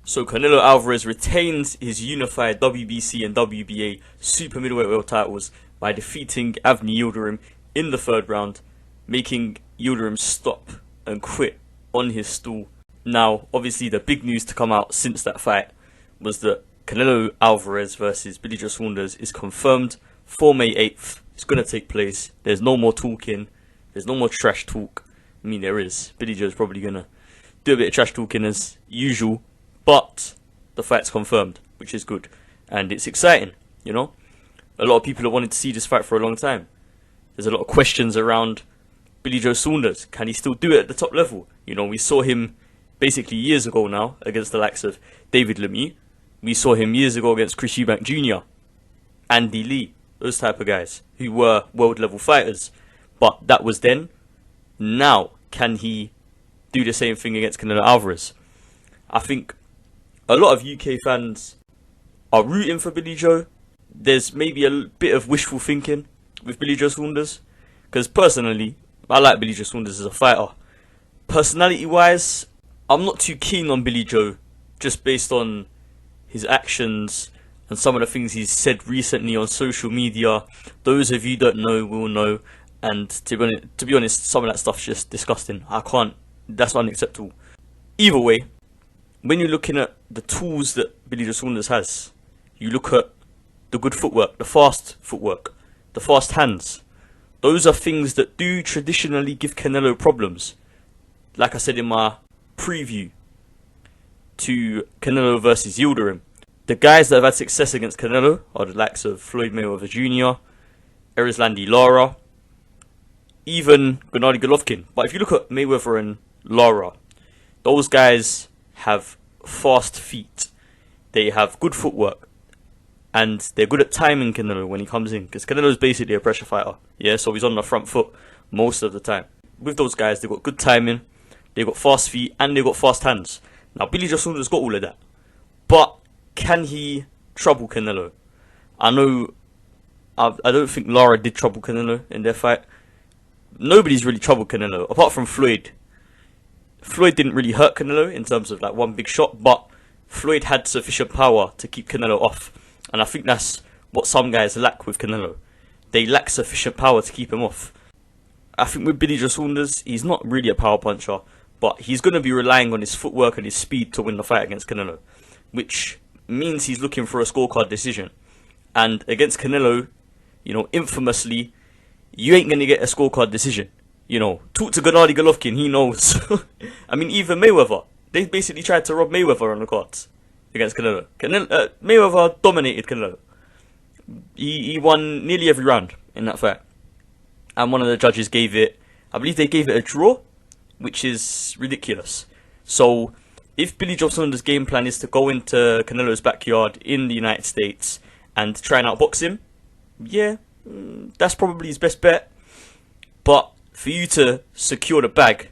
So Canelo Alvarez retains his unified WBC and WBA super middleweight world titles by defeating Avni Yildirim in the third round, making Yildirim stop and quit on his stool. Now, obviously the big news to come out since that fight was that Canelo Alvarez versus Billy Joe Saunders is confirmed for May 8th. It's going to take place. There's no more talking. There's no more trash talk. I mean, there is. Billy Joe's probably going to do a bit of trash talking as usual. But the fight's confirmed, which is good. And it's exciting, you know. A lot of people have wanted to see this fight for a long time. There's a lot of questions around Billy Joe Saunders. Can he still do it at the top level? You know, we saw him basically years ago now against the likes of David Lemieux. We saw him years ago against Chris Eubank Jr., Andy Lee, those type of guys who were world level fighters. But that was then. Now, can he do the same thing against Canelo Alvarez? I think a lot of UK fans are rooting for Billy Joe. There's maybe a bit of wishful thinking with Billy Joe Saunders. Because personally, I like Billy Joe Saunders as a fighter. Personality wise, I'm not too keen on Billy Joe just based on his actions and some of the things he's said recently on social media. Those of you that know will know. And to be honest, some of that stuff's just disgusting. That's unacceptable. Either way, when you're looking at the tools that Billy Joe Saunders has, you look at the good footwork, the fast footwork, the fast hands. Those are things that do traditionally give Canelo problems. Like I said in my preview to Canelo versus Yildirim, the guys that have had success against Canelo are the likes of Floyd Mayweather Jr., Erislandy Lara, even Gennady Golovkin. But if you look at Mayweather and Lara, those guys have fast feet, they have good footwork, and they're good at timing Canelo when he comes in, because Canelo's basically a pressure fighter, yeah, so he's on the front foot most of the time. With those guys, they've got good timing, they've got fast feet, and they've got fast hands. Now, Billy Joe Saunders got all of that, but can he trouble Canelo? I don't think Lara did trouble Canelo in their fight. Nobody's really troubled Canelo, apart from Floyd. Floyd didn't really hurt Canelo in terms of like one big shot, but Floyd had sufficient power to keep Canelo off. And I think that's what some guys lack with Canelo. They lack sufficient power to keep him off. I think with Billy Joe Saunders, he's not really a power puncher, but he's going to be relying on his footwork and his speed to win the fight against Canelo, which means he's looking for a scorecard decision. And against Canelo, you know, infamously, you ain't going to get a scorecard decision. You know, talk to Gennady Golovkin, he knows. I mean, even Mayweather, they basically tried to rob Mayweather on the cards against Canelo. Mayweather dominated Canelo. He won nearly every round in that fight. And one of the judges I believe they gave it a draw, which is ridiculous. So, if Billy Joe Saunders' game plan is to go into Canelo's backyard in the United States and try and outbox him, yeah, that's probably his best bet. But for you to secure the bag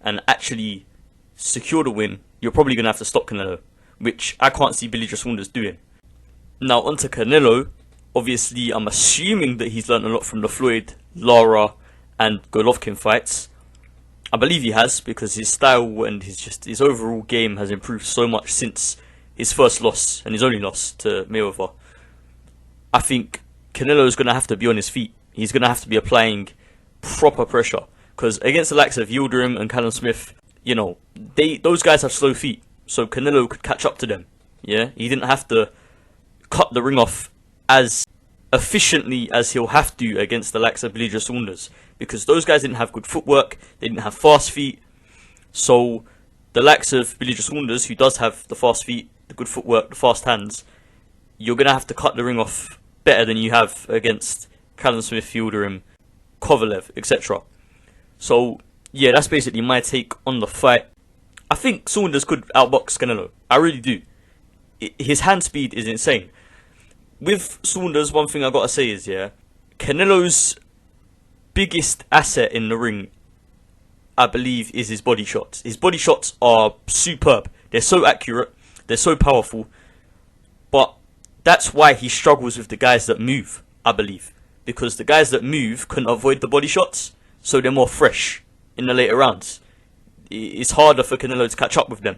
and actually secure the win, you're probably going to have to stop Canelo, which I can't see Billy Joe Saunders doing. Now, onto Canelo. Obviously, I'm assuming that he's learned a lot from the Floyd, Lara, and Golovkin fights. I believe he has, because his style and his overall game has improved so much since his first loss, and his only loss to Mayweather. I think Canelo's going to have to be on his feet. He's going to have to be applying proper pressure, because against the likes of Yildirim and Callum Smith, you know, those guys have slow feet, so Canelo could catch up to them. Yeah, he didn't have to cut the ring off as efficiently as he'll have to against the likes of Billy Joe Saunders, because those guys didn't have good footwork, they didn't have fast feet. So the likes of Billy Joe Saunders, who does have the fast feet, the good footwork, the fast hands, you're going to have to cut the ring off better than you have against Callum Smith, Yildirim, Kovalev, etc. So, yeah, that's basically my take on the fight. I think Saunders could outbox Canelo. I really do. His hand speed is insane. With Saunders, one thing I gotta say is, yeah, Canelo's biggest asset in the ring, I believe, is his body shots. His body shots are superb. They're so accurate. They're so powerful. But that's why he struggles with the guys that move, I believe. Because the guys that move couldn't avoid the body shots, so they're more fresh in the later rounds. It's harder for Canelo to catch up with them.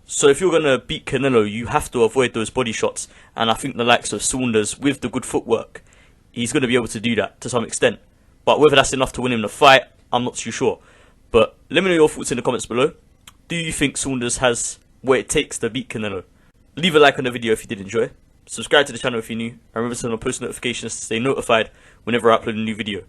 So if you're going to beat Canelo, you have to avoid those body shots. And I think the likes of Saunders, with the good footwork, he's going to be able to do that to some extent. But whether that's enough to win him the fight, I'm not too sure. But let me know your thoughts in the comments below. Do you think Saunders has what it takes to beat Canelo? Leave a like on the video if you did enjoy. Subscribe to the channel if you're new. And remember to turn on post notifications to stay notified whenever I upload a new video.